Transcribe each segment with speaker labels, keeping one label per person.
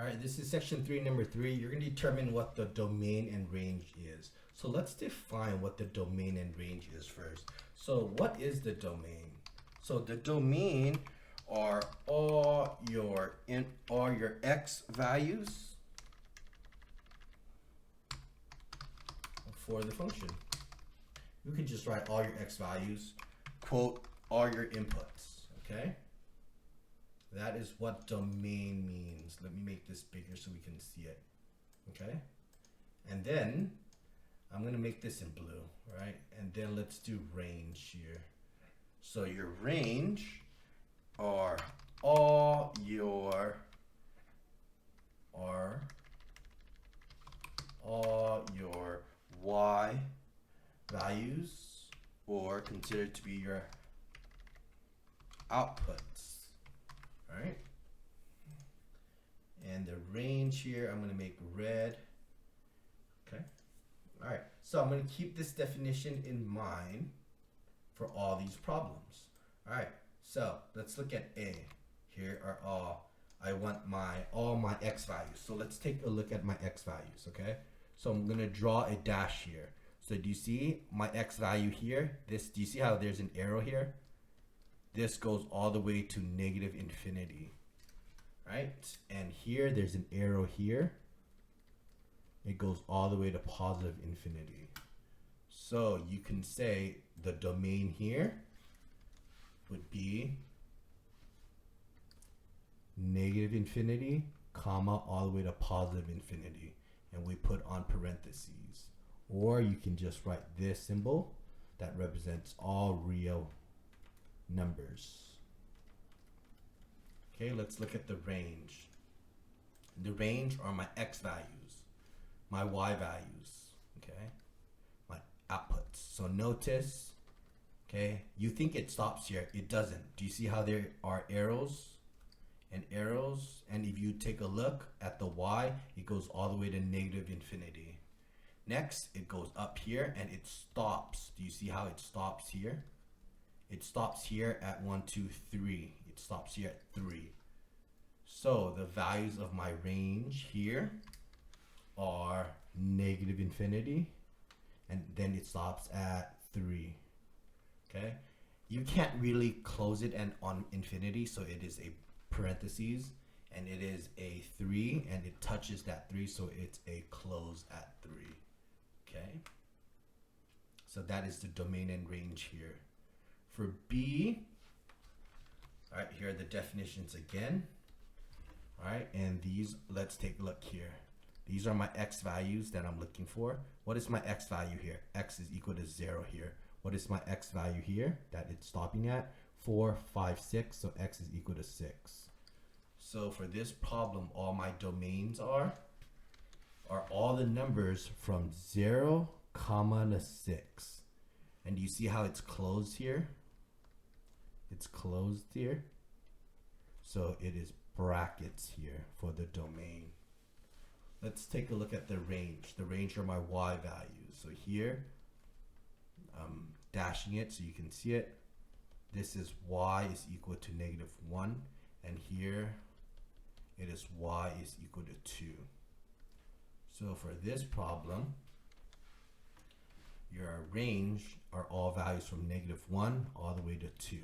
Speaker 1: right, this is section 3, number 3. You're going to determine what the domain and range is. So let's define what the domain and range is first. So what is the domain? So the domain are all your x values for the function. You can just write all your x values, quote, all your inputs, okay? That is what domain means. Let me make this bigger so we can see it, okay? And then I'm gonna make this in blue, right? And then let's do range here. So your range are all your y values, or considered to be your outputs, right? And the range here, I'm going to make red. Okay. All right. So I'm going to keep this definition in mind for all these problems. All right. So let's look at A. Here are I want all my x values. So let's take a look at my x values. Okay. So I'm going to draw a dash here. So do you see my x value here? Do you see how there's an arrow here? This goes all the way to negative infinity, right? And here, there's an arrow here. It goes all the way to positive infinity. So you can say the domain here would be negative infinity, comma, all the way to positive infinity. And we put on parentheses. Or you can just write this symbol that represents all real numbers. Okay, let's look at the range. The range are my x values, my y values, okay, my outputs. So notice, okay, you think it stops here. It doesn't. Do you see how there are arrows and arrows? And if you take a look at the y, it goes all the way to negative infinity. Next, it goes up here and it stops. Do you see how it stops here? It stops here at 1, 2, 3. It stops here at 3. So the values of my range here are negative infinity, and then it stops at 3. Okay? You can't really close it and on infinity, so it is a parentheses, and it is a 3, and it touches that 3, so it's a close at 3. Okay? So that is the domain and range here. For B, all right, here are the definitions again. All right, and these, let's take a look here. These are my x values that I'm looking for. What is my x value here? X is equal to 0 here. What is my x value here that it's stopping at? 4, 5, 6, so x is equal to 6. So for this problem, all my domains are all the numbers from 0, comma to 6. And do you see how it's closed here? It's closed here. So it is brackets here for the domain. Let's take a look at the range. The range are my y values. So here, I'm dashing it so you can see it. This is y is equal to negative 1. And here, it is y is equal to 2. So for this problem, your range are all values from negative 1 all the way to 2.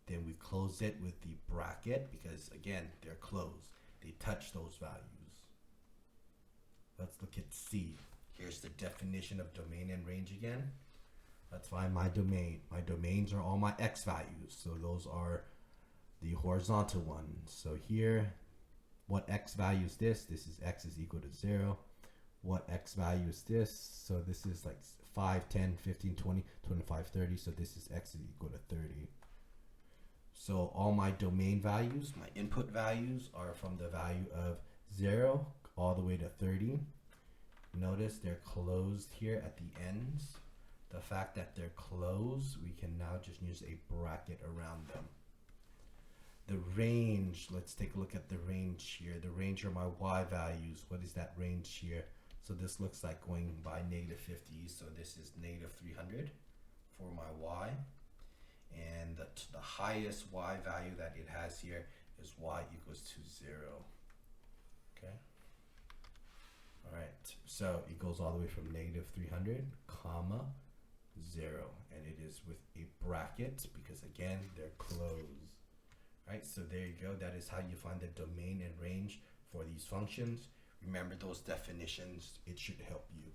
Speaker 1: Then we close it with the bracket because, again, they're closed. They touch those values. Let's look at C. Here's the definition of domain and range again. Let's find my domain. My domains are all my x values. So those are the horizontal ones. So here, what x value is this? This is x is equal to 0. What x value is this? So this is like 5, 10, 15, 20, 25, 30. So this is x is equal to 30. So all my domain values, my input values, are from the value of 0 all the way to 30. Notice they're closed here at the ends. The fact that they're closed, we can now just use a bracket around them. The range, let's take a look at the range here. The range are my y values. What is that range here? So this looks like going by negative 50. So this is negative 300 for my y. And the highest y value that it has here is y equals to 0. Okay. So it goes all the way from negative 300, comma, 0. And it is with a bracket because, again, they're closed. Right? So there you go. That is how you find the domain and range for these functions. Remember those definitions. It should help you.